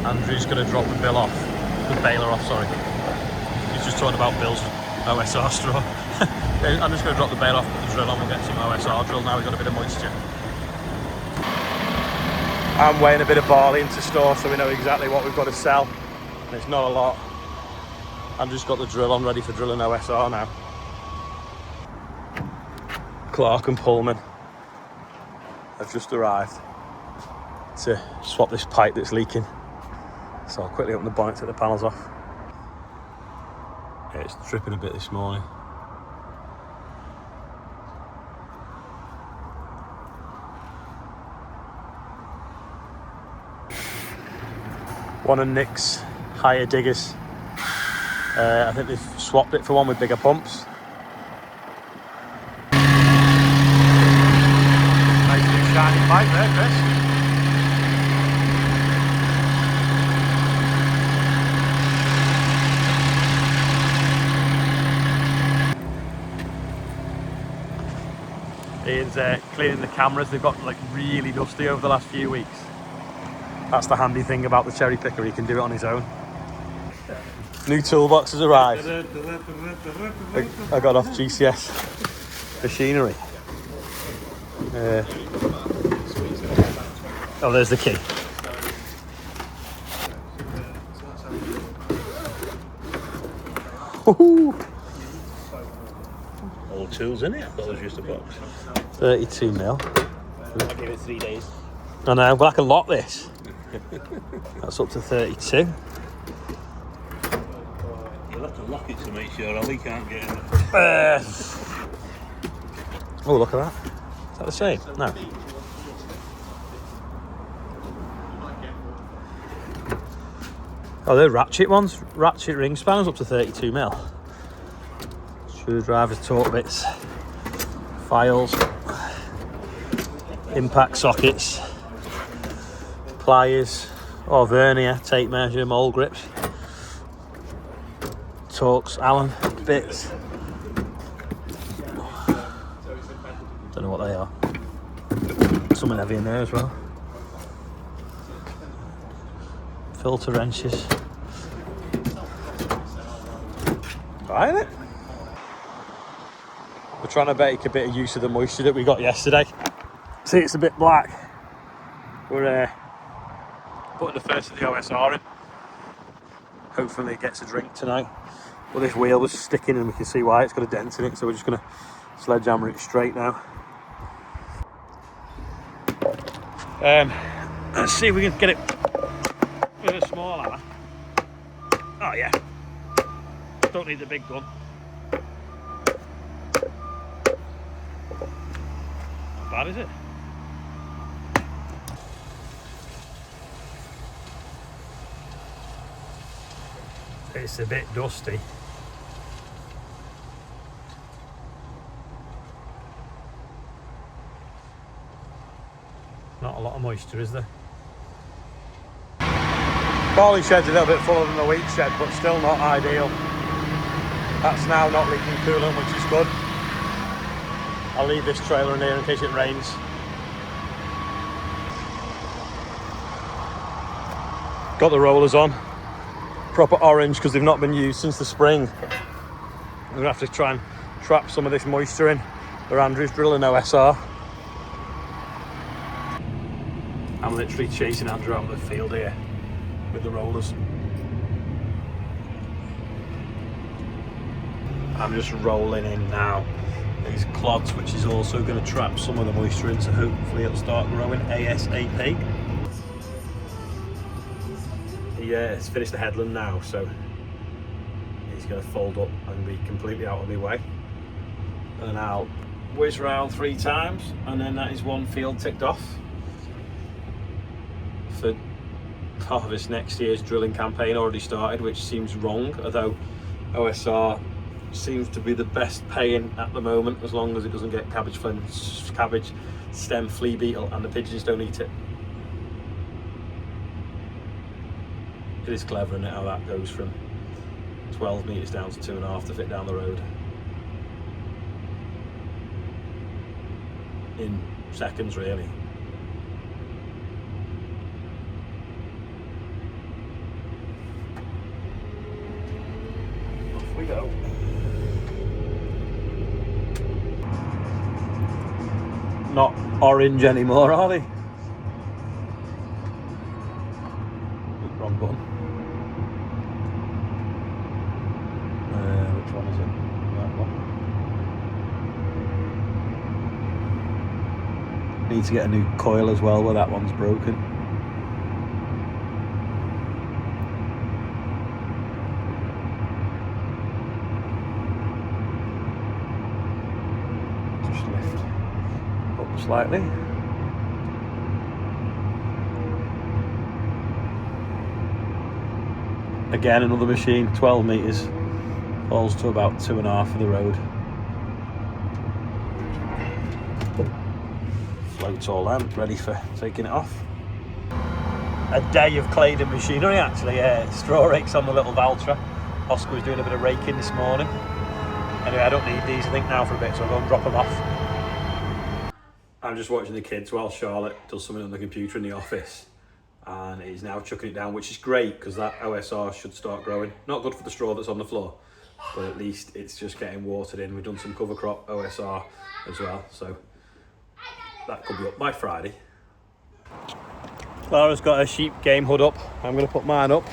Andrew's going to drop the baler off, sorry. He's just talking about Bill's OSR straw. I'm just going to drop the baler off, put the drill on, we'll get some OSR drill now we've got a bit of moisture. I'm weighing a bit of barley into store so we know exactly what we've got to sell. And it's not a lot. I've just got the drill on ready for drilling OSR now. Clark and Pullman have just arrived to swap this pipe that's leaking. So I'll quickly open the bonnet, take the panels off. Yeah, it's dripping a bit this morning. One of Nick's higher diggers. I think they've swapped it for one with bigger pumps. Nice big shiny pipe there, Chris. Ian's cleaning the cameras. They've got like really dusty over the last few weeks. That's the handy thing about the cherry picker, he can do it on his own. New toolbox has arrived. I got off GCS machinery. Oh, there's the key. All tools in it? I thought it was just a box. 32 mil. I'll give it 3 days. I know, but I can lock this. That's up to 32. You'll have to lock it to make sure Olly can't get in it. Oh, look at that. Is that the same? No. Oh, they're ratchet ones. Ratchet ring spanners up to 32 mil. Screwdrivers, torque bits, files, impact sockets, pliers, vernier, tape measure, mole grips, torques, Allen bits. Don't know what they are. Something heavy in there as well. Filter wrenches. Right, isn't it? We're trying to make a bit of use of the moisture that we got yesterday. See, it's a bit black. We're putting the first of the OSR in. Hopefully it gets a drink tonight. But this wheel was sticking and we can see why. It's got a dent in it, so we're just going to sledgehammer it straight now. Let's see if we can get it with a small hammer. Oh yeah. Don't need the big gun. Not bad, is it? It's a bit dusty. Not a lot of moisture, is there? Barley shed's a little bit fuller than the wheat shed, but still not ideal. That's now not leaking coolant, which is good. I'll leave this trailer in here in case it rains. Got the rollers on. Proper orange because they've not been used since the spring. I'm going to have to try and trap some of this moisture in where Andrew's drilling OSR. I'm literally chasing Andrew out of the field here with the rollers. I'm just rolling in now these clods, which is also going to trap some of the moisture in, so hopefully it'll start growing ASAP. Yeah, it's finished the headland now, so he's going to fold up and be completely out of my way. And I'll whiz round 3 times, and then that is one field ticked off for part of this next year's drilling campaign already started, which seems wrong, although OSR seems to be the best paying at the moment, as long as it doesn't get cabbage stem flea beetle and the pigeons don't eat it. It is clever, isn't it, how that goes from 12 metres down to 2.5 to fit down the road in seconds, really. go. Not orange anymore, are they? Wrong button. Which one is it? That one. Need to get a new coil as well where that one's broken. Just lift up slightly. Again, another machine, 12 metres, falls to about 2.5 of the road. Floats all out, ready for taking it off. A day of Claydon machinery actually. Straw rakes on the little Valtra. Oscar was doing a bit of raking this morning. Anyway, I don't need these I think now for a bit, so I'll go and drop them off. I'm just watching the kids while Charlotte does something on the computer in the office. And he's now chucking it down, which is great because that OSR should start growing. Not good for the straw that's on the floor, but at least it's just getting watered in. We've done some cover crop OSR as well, so that could be up by Friday. Clara's got her sheep game hood up. I'm going to put mine up.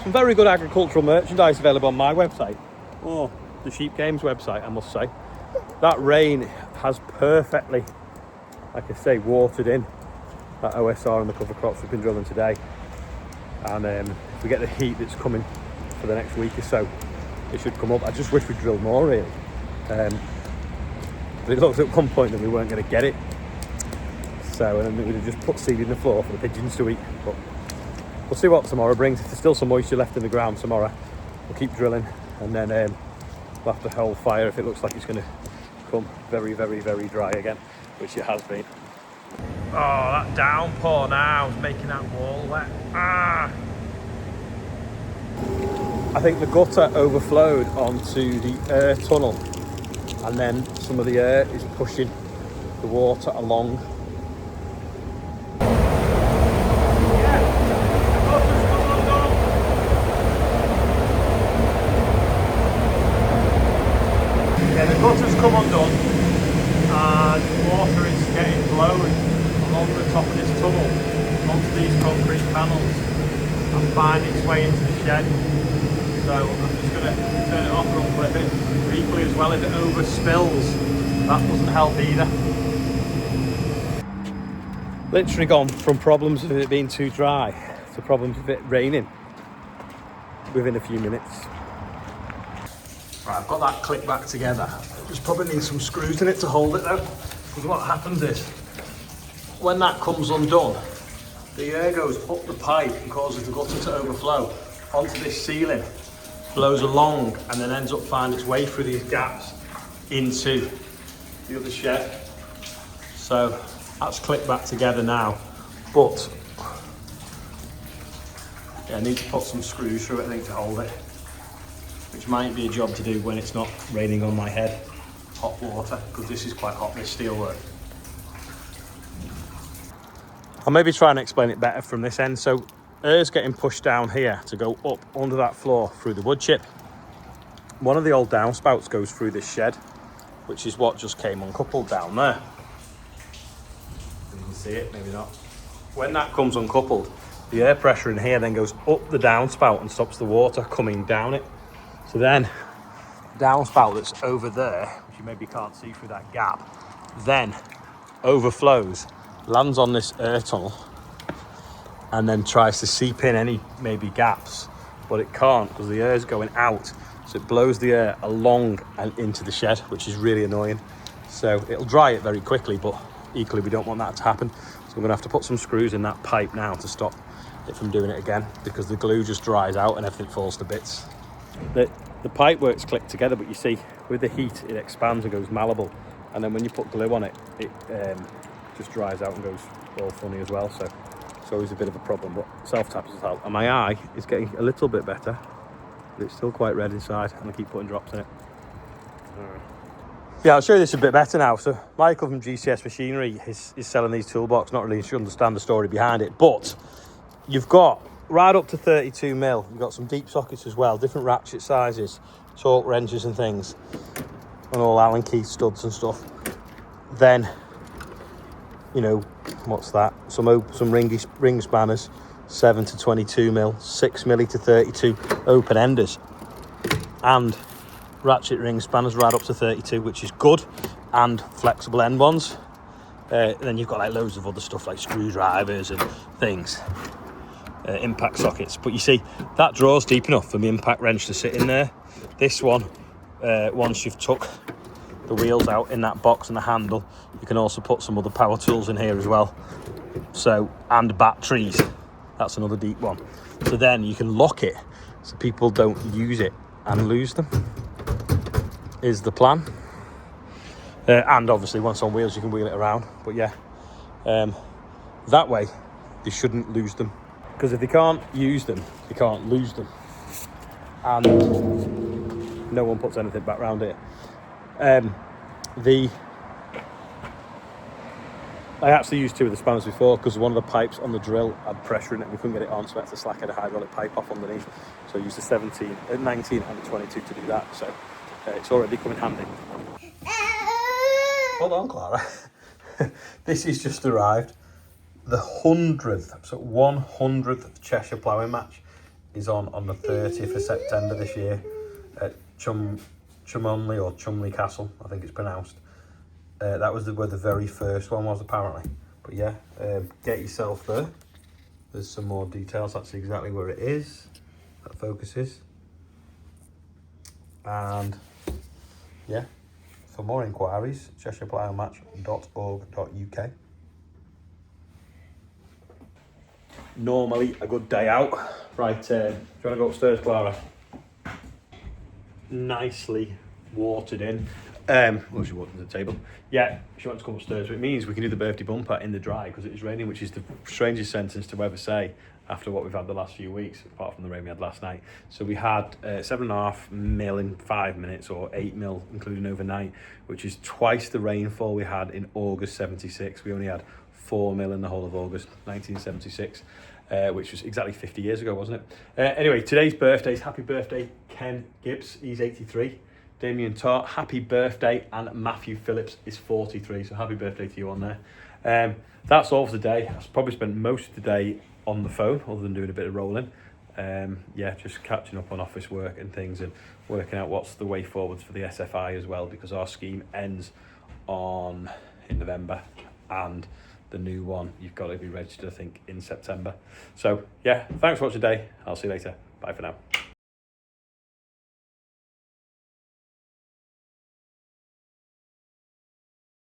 Some very good agricultural merchandise available on my website. Oh, the Sheep Games website, I must say. That rain has perfectly, like I say, watered in that OSR and the cover crops we've been drilling today. And if we get the heat that's coming for the next week or so, it should come up. I just wish we'd drilled more really. But it looked at one point that we weren't going to get it. So, and then we'd have just put seed in the floor for the pigeons to eat. But we'll see what tomorrow brings. If there's still some moisture left in the ground tomorrow, we'll keep drilling. And then we'll have to hold fire if it looks like it's going to come very, very, very dry again, which it has been. Oh, that downpour now is making that wall wet. Ah! I think the gutter overflowed onto the air tunnel, and then some of the air is pushing the water along. Yeah, the gutter's come undone, and water is getting blown along the top of this tunnel onto these concrete panels and find its way into the shed. So I'm just going to turn it off and unclip it. Equally as well, if it overspills, that doesn't help either. Literally gone from problems of it being too dry to problems of it raining within a few minutes. Right, I've got that clip back together. Just probably need some screws in it to hold it though. Because what happens is, when that comes undone, the air goes up the pipe and causes the gutter to overflow onto this ceiling, flows along and then ends up finding its way through these gaps into the other shed. So that's clipped back together now, but yeah, I need to put some screws through it I think to hold it, which might be a job to do when it's not raining on my head, hot water, because this is quite hot, this steel work. I'll maybe try and explain it better from this end. So air's getting pushed down here to go up under that floor through the wood chip. One of the old downspouts goes through this shed, which is what just came uncoupled down there. You can see it, maybe not. When that comes uncoupled, the air pressure in here then goes up the downspout and stops the water coming down it. So then the downspout that's over there, which you maybe can't see through that gap, then overflows, lands on this air tunnel, and then tries to seep in any maybe gaps, but it can't because the air is going out, so it blows the air along and into the shed, which is really annoying. So it'll dry it very quickly, but equally we don't want that to happen, so we're gonna have to put some screws in that pipe now to stop it from doing it again, because the glue just dries out and everything falls to bits. The pipe works clicked together, but you see with the heat it expands and goes malleable, and then when you put glue on it, it just dries out and goes all funny as well. So it's always a bit of a problem, but self-taps as well. And my eye is getting a little bit better, but it's still quite red inside, and I keep putting drops in it. Yeah, I'll show you this a bit better now. So Michael from GCS Machinery is selling these toolbox, not really sure understand the story behind it, but you've got right up to 32 mil. You've got some deep sockets as well, different ratchet sizes, torque wrenches and things, and all Allen key studs and stuff. Then, you know, what's that? Some ring spanners, 7 to 22 mil, 6 milli to 32 open enders, and ratchet ring spanners right up to 32, which is good, and flexible end ones. Then you've got like loads of other stuff like screwdrivers and things, impact sockets. But you see, that draws deep enough for the impact wrench to sit in there. This one, once you've took the wheels out in that box and the handle, you can also put some other power tools in here as well. So, and batteries, that's another deep one. So then you can lock it so people don't use it and lose them, is the plan. And obviously once on wheels you can wheel it around, but yeah, that way they shouldn't lose them, because if they can't use them they can't lose them, and no one puts anything back round here. I actually used 2 of the spanners before because one of the pipes on the drill had pressure in it and we couldn't get it on, so I had to slacken the hydraulic pipe off underneath. So I used the 19 and the 22 to do that, so it's already come in handy. Hold on, Clara. This has just arrived. The 100th, so 100th Cheshire ploughing match is on the 30th of September this year at Cholmondeley or Cholmondeley Castle, I think it's pronounced. That was where the very first one was, apparently. But yeah, get yourself there. There's some more details. That's exactly where it is. That focuses. And yeah, for more inquiries, CheshirePloughMatch.org.uk. Normally a good day out. Right, do you want to go upstairs, Clara? Nicely watered in. Well, she walked to the table. Yeah, she wants to come upstairs, but it means we can do the birthday bumper in the dry because it is raining, which is the strangest sentence to ever say after what we've had the last few weeks, apart from the rain we had last night. So we had 7.5 mil in 5 minutes, or 8 mil including overnight, which is twice the rainfall we had in August 76. We only had 4 mil in the whole of August 1976, which was exactly 50 years ago, wasn't it? Anyway, today's birthdays. Happy birthday, Ken Gibbs, he's 83. Damien Tart, happy birthday, and Matthew Phillips is 43, so happy birthday to you on there. That's all for today. I've probably spent most of the day on the phone, other than doing a bit of rolling. Yeah, just catching up on office work and things, and working out what's the way forwards for the SFI as well, because our scheme ends in November, and the new one, you've got to be registered, I think, in September. So yeah, thanks for watching today. I'll see you later. Bye for now.